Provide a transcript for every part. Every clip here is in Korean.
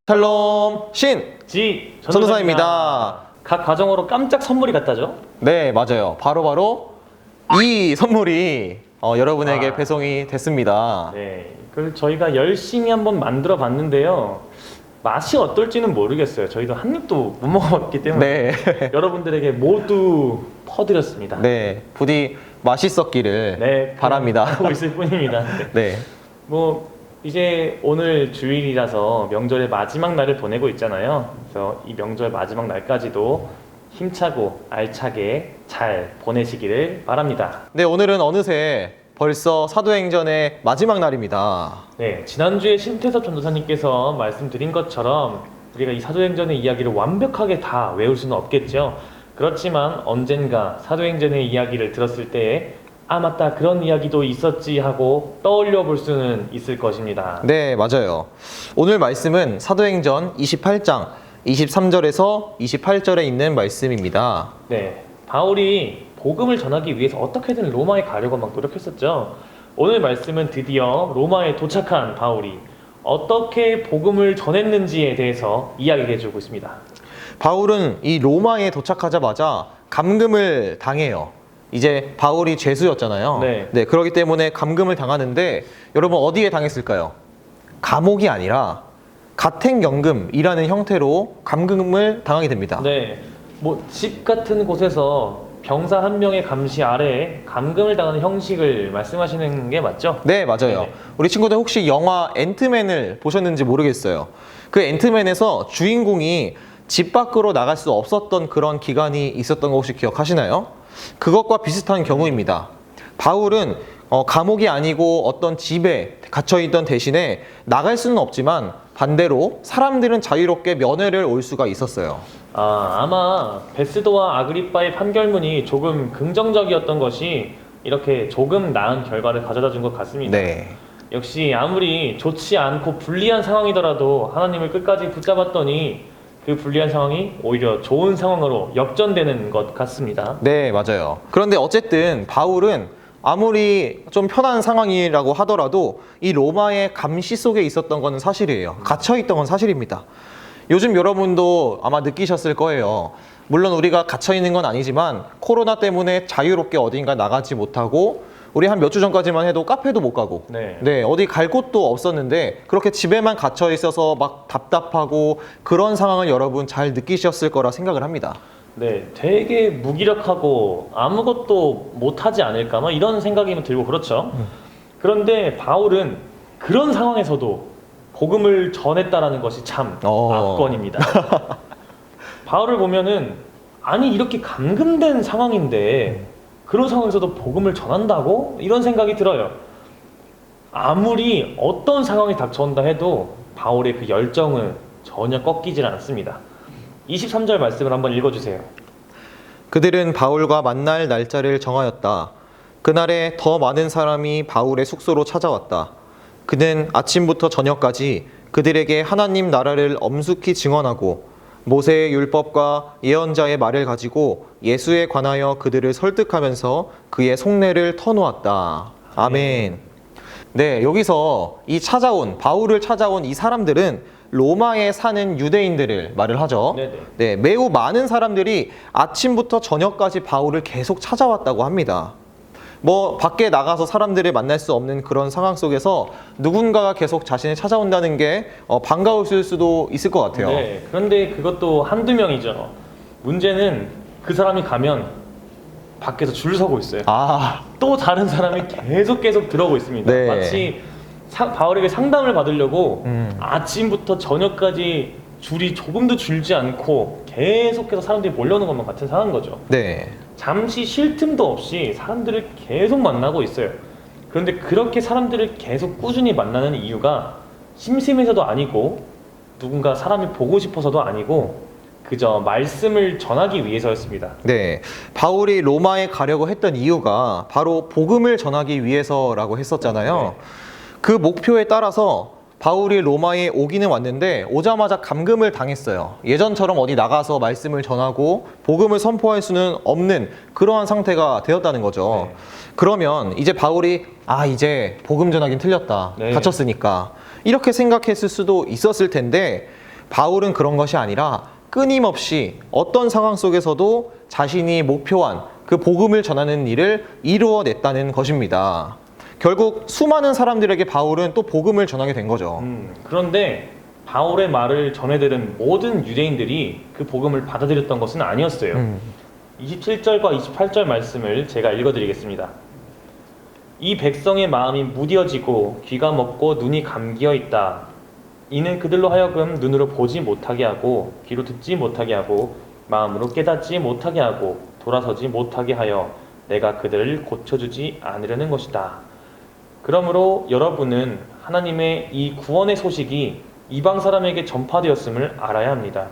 샬롬 전도사입니다. 각 가정으로 깜짝 선물이 갔다죠? 네, 맞아요. 바로 이 선물이 여러분에게 배송이 됐습니다. 네, 그걸 저희가 열심히 한번 만들어 봤는데요. 맛이 어떨지는 모르겠어요. 저희도 한 입도 못 먹어봤기 때문에 네. 여러분들에게 모두 퍼드렸습니다. 네, 부디 맛있었기를 바랍니다. 하고 있을 뿐입니다. 네. 뭐 이제 오늘 주일이라서 명절의 마지막 날을 보내고 있잖아요. 그래서 이 명절 마지막 날까지도 힘차고 알차게 잘 보내시기를 바랍니다. 네, 오늘은 어느새 벌써 사도행전의 마지막 날입니다. 네, 지난주에 심태섭 전도사님께서 말씀드린 것처럼 우리가 이 사도행전의 이야기를 완벽하게 다 외울 수는 없겠죠. 그렇지만 언젠가 사도행전의 이야기를 들었을 때 맞다, 그런 이야기도 있었지 하고 떠올려 볼 수는 있을 것입니다. 네, 맞아요. 오늘 말씀은 사도행전 28장 23절에서 28절에 있는 말씀입니다. 네, 바울이 복음을 전하기 위해서 어떻게든 로마에 가려고 막 노력했었죠. 오늘 말씀은 드디어 로마에 도착한 바울이 어떻게 복음을 전했는지에 대해서 이야기해 주고 있습니다. 바울은 이 로마에 도착하자마자 감금을 당해요. 이제 바울이 죄수였잖아요. 네. 그렇기 때문에 감금을 당하는데 여러분 어디에 당했을까요? 감옥이 아니라 가택연금이라는 형태로 감금을 당하게 됩니다. 네, 뭐 집 같은 곳에서 병사 한 명의 감시 아래에 감금을 당하는 형식을 말씀하시는 게 맞죠? 네, 맞아요. 네네. 우리 친구들 혹시 영화 앤트맨을 보셨는지 모르겠어요. 그 앤트맨에서 주인공이 집 밖으로 나갈 수 없었던 그런 기간이 있었던 거 혹시 기억하시나요? 그것과 비슷한 경우입니다. 바울은 감옥이 아니고 어떤 집에 갇혀있던 대신에 나갈 수는 없지만 반대로 사람들은 자유롭게 면회를 올 수가 있었어요. 아마 베스도와 아그리빠의 판결문이 조금 긍정적이었던 것이 이렇게 조금 나은 결과를 가져다 준 것 같습니다. 네. 역시 아무리 좋지 않고 불리한 상황이더라도 하나님을 끝까지 붙잡았더니 그 불리한 상황이 오히려 좋은 상황으로 역전되는 것 같습니다. 네, 맞아요. 그런데 어쨌든 바울은 아무리 좀 편한 상황이라고 하더라도 이 로마의 감시 속에 있었던 건 사실이에요. 갇혀있던 건 사실입니다. 요즘 여러분도 아마 느끼셨을 거예요. 물론 우리가 갇혀있는 건 아니지만 코로나 때문에 자유롭게 어딘가 나가지 못하고 우리 한 몇 주 전까지만 해도 카페도 못 가고 네, 어디 갈 곳도 없었는데 그렇게 집에만 갇혀 있어서 막 답답하고 그런 상황을 여러분 잘 느끼셨을 거라 생각을 합니다. 네, 되게 무기력하고 아무것도 못하지 않을까 막 이런 생각이 들고 그렇죠. 그런데 바울은 그런 상황에서도 복음을 전했다라는 것이 참 압권입니다. 바울을 보면은 아니 이렇게 감금된 상황인데 그런 상황에서도 복음을 전한다고? 이런 생각이 들어요. 아무리 어떤 상황이 닥쳐온다 해도 바울의 그 열정은 전혀 꺾이질 않습니다. 23절 말씀을 한번 읽어주세요. 그들은 바울과 만날 날짜를 정하였다. 그날에 더 많은 사람이 바울의 숙소로 찾아왔다. 그는 아침부터 저녁까지 그들에게 하나님 나라를 엄숙히 증언하고 모세의 율법과 예언자의 말을 가지고 예수에 관하여 그들을 설득하면서 그의 속내를 터놓았다. 아멘. 네, 여기서 이 바울을 찾아온 이 사람들은 로마에 사는 유대인들을 말을 하죠. 네, 매우 많은 사람들이 아침부터 저녁까지 바울을 계속 찾아왔다고 합니다. 뭐 밖에 나가서 사람들을 만날 수 없는 그런 상황 속에서 누군가가 계속 자신을 찾아온다는 게 반가웠을 수도 있을 것 같아요. 네, 그런데 그것도 한두 명이죠. 문제는 그 사람이 가면 밖에서 줄 서고 있어요. 또 다른 사람이 계속 들어오고 있습니다. 네. 마치 바울에게 상담을 받으려고 아침부터 저녁까지 줄이 조금도 줄지 않고 계속해서 사람들이 몰려오는 것만 같은 상황인 거죠. 네. 잠시 쉴 틈도 없이 사람들을 계속 만나고 있어요. 그런데 그렇게 사람들을 계속 꾸준히 만나는 이유가 심심해서도 아니고 누군가 사람이 보고 싶어서도 아니고 그저 말씀을 전하기 위해서였습니다. 네, 바울이 로마에 가려고 했던 이유가 바로 복음을 전하기 위해서라고 했었잖아요. 그 목표에 따라서 바울이 로마에 오기는 왔는데 오자마자 감금을 당했어요. 예전처럼 어디 나가서 말씀을 전하고 복음을 선포할 수는 없는 그러한 상태가 되었다는 거죠. 그러면 이제 바울이 이제 복음 전하긴 틀렸다. 갇혔으니까. 이렇게 생각했을 수도 있었을 텐데 바울은 그런 것이 아니라 끊임없이 어떤 상황 속에서도 자신이 목표한 그 복음을 전하는 일을 이루어냈다는 것입니다. 결국 수많은 사람들에게 바울은 또 복음을 전하게 된 거죠. 그런데 바울의 말을 전해들은 모든 유대인들이 그 복음을 받아들였던 것은 아니었어요. 27절과 28절 말씀을 제가 읽어드리겠습니다. 이 백성의 마음이 무뎌지고 귀가 먹고 눈이 감기어 있다. 이는 그들로 하여금 눈으로 보지 못하게 하고 귀로 듣지 못하게 하고 마음으로 깨닫지 못하게 하고 돌아서지 못하게 하여 내가 그들을 고쳐주지 않으려는 것이다. 그러므로 여러분은 하나님의 이 구원의 소식이 이방 사람에게 전파되었음을 알아야 합니다.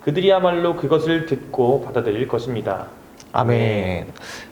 그들이야말로 그것을 듣고 받아들일 것입니다. 아멘.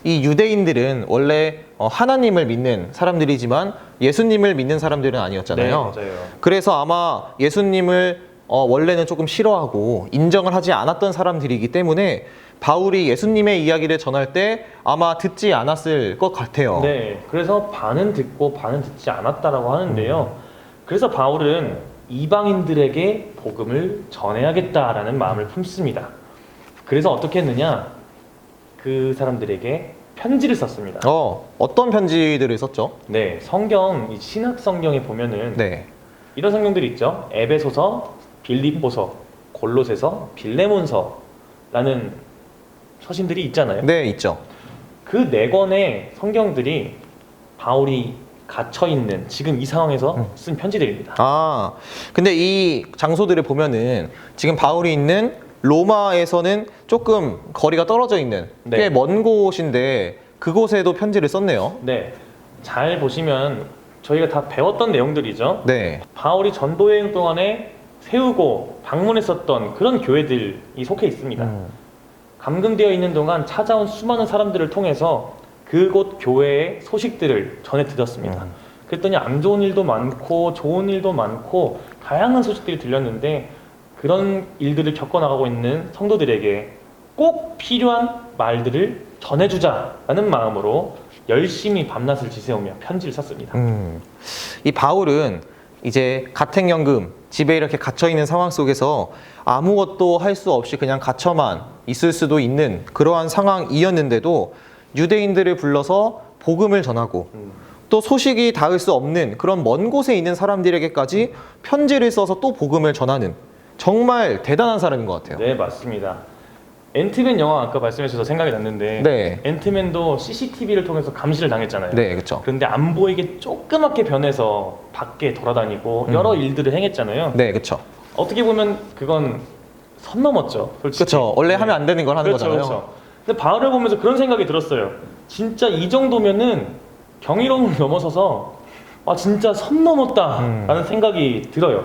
이 유대인들은 원래 하나님을 믿는 사람들이지만 예수님을 믿는 사람들은 아니었잖아요. 네, 맞아요. 그래서 아마 예수님을 원래는 조금 싫어하고 인정을 하지 않았던 사람들이기 때문에 바울이 예수님의 이야기를 전할 때 아마 듣지 않았을 것 같아요. 네, 그래서 반은 듣고 반은 듣지 않았다라고 하는데요. 그래서 바울은 이방인들에게 복음을 전해야겠다라는 마음을 품습니다. 그래서 어떻게 했느냐? 그 사람들에게 편지를 썼습니다. 어떤 편지들을 썼죠? 네, 성경, 이 신학 성경에 보면은 네. 이런 성경들이 있죠. 에베소서, 빌립보서, 골로새서, 빌레몬서라는 서신들이 있잖아요. 네, 있죠. 그 네 권의 성경들이 바울이 갇혀 있는 지금 이 상황에서 쓴 편지들입니다. 근데 이 장소들을 보면은 지금 바울이 있는 로마에서는 조금 거리가 떨어져 있는 네. 꽤 먼 곳인데 그곳에도 편지를 썼네요. 네, 잘 보시면 저희가 다 배웠던 내용들이죠. 네. 바울이 전도 여행 동안에 세우고 방문했었던 그런 교회들이 속해 있습니다. 감금되어 있는 동안 찾아온 수많은 사람들을 통해서 그곳 교회의 소식들을 전해 드렸습니다. 그랬더니 안 좋은 일도 많고 좋은 일도 많고 다양한 소식들이 들렸는데 그런 일들을 겪어나가고 있는 성도들에게 꼭 필요한 말들을 전해주자라는 마음으로 열심히 밤낮을 지새우며 편지를 썼습니다. 이 바울은 이제 가택연금 집에 이렇게 갇혀 있는 상황 속에서 아무것도 할 수 없이 그냥 갇혀만 있을 수도 있는 그러한 상황이었는데도 유대인들을 불러서 복음을 전하고 또 소식이 닿을 수 없는 그런 먼 곳에 있는 사람들에게까지 편지를 써서 또 복음을 전하는 정말 대단한 사람인 것 같아요. 네, 맞습니다. 앤트맨 영화 아까 말씀해 주셔서 생각이 났는데 네. 앤트맨도 CCTV를 통해서 감시를 당했잖아요. 네, 그렇죠. 그런데 안 보이게 조그맣게 변해서 밖에 돌아다니고 여러 일들을 행했잖아요. 네, 그렇죠. 어떻게 보면 그건 선 넘었죠, 솔직히. 그렇죠. 원래 하면 안 되는 걸 하는 그렇죠, 거잖아요. 그렇죠. 근데 바울을 보면서 그런 생각이 들었어요. 진짜 이 정도면은 경이로움을 넘어서서 진짜 선 넘었다라는 생각이 들어요.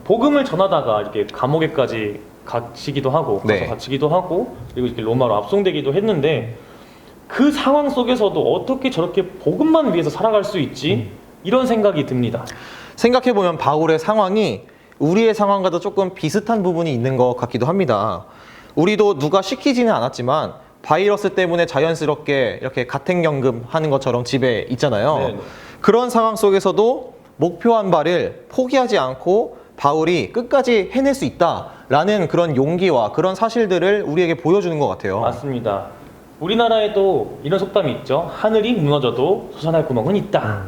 복음을 전하다가 이렇게 감옥에까지 갇히기도 하고 네. 가서 갇히기도 하고 그리고 이렇게 로마로 압송되기도 했는데 그 상황 속에서도 어떻게 저렇게 복음만 위해서 살아갈 수 있지? 이런 생각이 듭니다. 생각해보면 바울의 상황이 우리의 상황과도 조금 비슷한 부분이 있는 것 같기도 합니다. 우리도 누가 시키지는 않았지만 바이러스 때문에 자연스럽게 이렇게 가택연금 하는 것처럼 집에 있잖아요. 네네. 그런 상황 속에서도 목표한 바를 포기하지 않고 바울이 끝까지 해낼 수 있다라는 그런 용기와 그런 사실들을 우리에게 보여주는 것 같아요. 맞습니다. 우리나라에도 이런 속담이 있죠. 하늘이 무너져도 솟아날 구멍은 있다.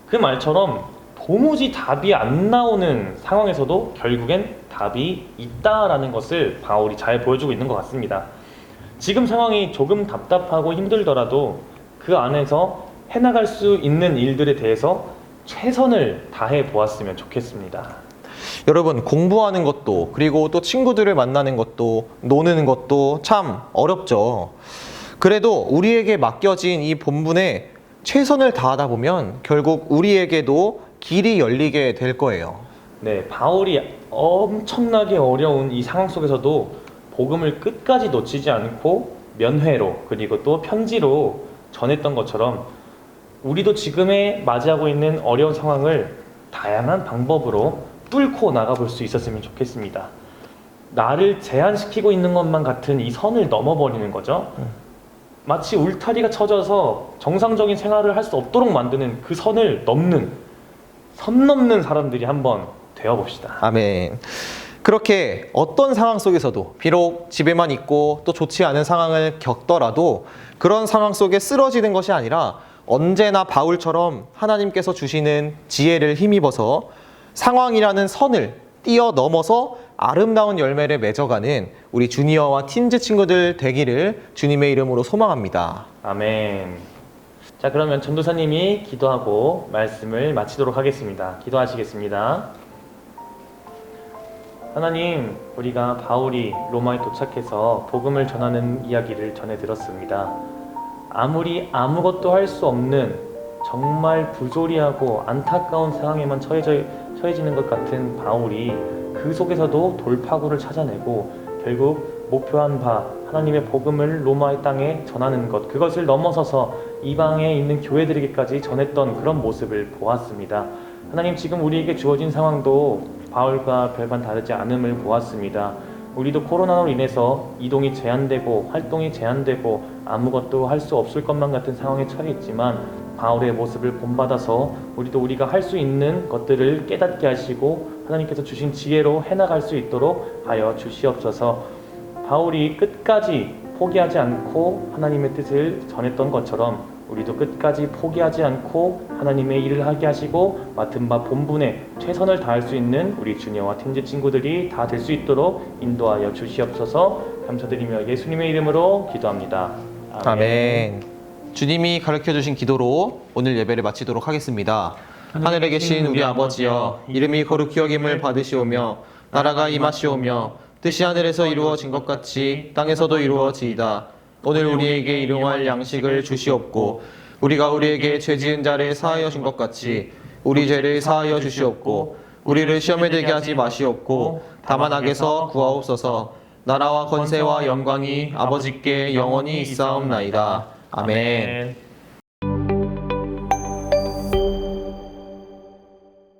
그 말처럼 도무지 답이 안 나오는 상황에서도 결국엔 답이 있다라는 것을 바울이 잘 보여주고 있는 것 같습니다. 지금 상황이 조금 답답하고 힘들더라도 그 안에서 해나갈 수 있는 일들에 대해서 최선을 다해 보았으면 좋겠습니다. 여러분, 공부하는 것도 그리고 또 친구들을 만나는 것도 노는 것도 참 어렵죠. 그래도 우리에게 맡겨진 이 본분에 최선을 다하다 보면 결국 우리에게도 길이 열리게 될 거예요. 네, 바울이 엄청나게 어려운 이 상황 속에서도 복음을 끝까지 놓치지 않고 면회로 그리고 또 편지로 전했던 것처럼 우리도 지금에 맞이하고 있는 어려운 상황을 다양한 방법으로 뚫고 나가볼 수 있었으면 좋겠습니다. 나를 제한시키고 있는 것만 같은 이 선을 넘어버리는 거죠. 마치 울타리가 쳐져서 정상적인 생활을 할 수 없도록 만드는 그 선을 넘는 선 넘는 사람들이 한번 되어봅시다. 아멘. 그렇게 어떤 상황 속에서도 비록 집에만 있고 또 좋지 않은 상황을 겪더라도 그런 상황 속에 쓰러지는 것이 아니라 언제나 바울처럼 하나님께서 주시는 지혜를 힘입어서 상황이라는 선을 뛰어넘어서 아름다운 열매를 맺어가는 우리 주니어와 틴즈 친구들 되기를 주님의 이름으로 소망합니다. 아멘. 자, 그러면 전도사님이 기도하고 말씀을 마치도록 하겠습니다. 기도하시겠습니다. 하나님, 우리가 바울이 로마에 도착해서 복음을 전하는 이야기를 전해 들었습니다. 아무리 아무것도 할 수 없는 정말 부조리하고 안타까운 상황에만 처해지는 것 같은 바울이 그 속에서도 돌파구를 찾아내고 결국 목표한 바 하나님의 복음을 로마의 땅에 전하는 것, 그것을 넘어서서 이방에 있는 교회들에게까지 전했던 그런 모습을 보았습니다. 하나님, 지금 우리에게 주어진 상황도 바울과 별반 다르지 않음을 보았습니다. 우리도 코로나로 인해서 이동이 제한되고 활동이 제한되고 아무것도 할 수 없을 것만 같은 상황에 처해 있지만 바울의 모습을 본받아서 우리도 우리가 할 수 있는 것들을 깨닫게 하시고 하나님께서 주신 지혜로 해나갈 수 있도록 하여 주시옵소서. 바울이 끝까지 포기하지 않고 하나님의 뜻을 전했던 것처럼 우리도 끝까지 포기하지 않고 하나님의 일을 하게 하시고 맡은 바 본분에 최선을 다할 수 있는 우리 주니어와 틴즈 친구들이 다 될 수 있도록 인도하여 주시옵소서. 감사드리며 예수님의 이름으로 기도합니다. 아멘. 주님이 가르쳐주신 기도로 오늘 예배를 마치도록 하겠습니다. 하늘에 계신 우리 아버지여, 이름이 거룩히 여김을 받으시오며 나라가 임하시오며 뜻이 하늘에서 이루어진 것 같이 땅에서도 이루어지이다. 오늘 우리에게 일용할 양식을 주시옵고 우리가 우리에게 죄 지은 자를 사하여 준 것 같이 우리 죄를 사하여 주시옵고 우리를 시험에 들게 하지 마시옵고 다만 악에서 구하옵소서. 나라와 권세와 영광이 아버지께 영원히 있사옵나이다. 아멘.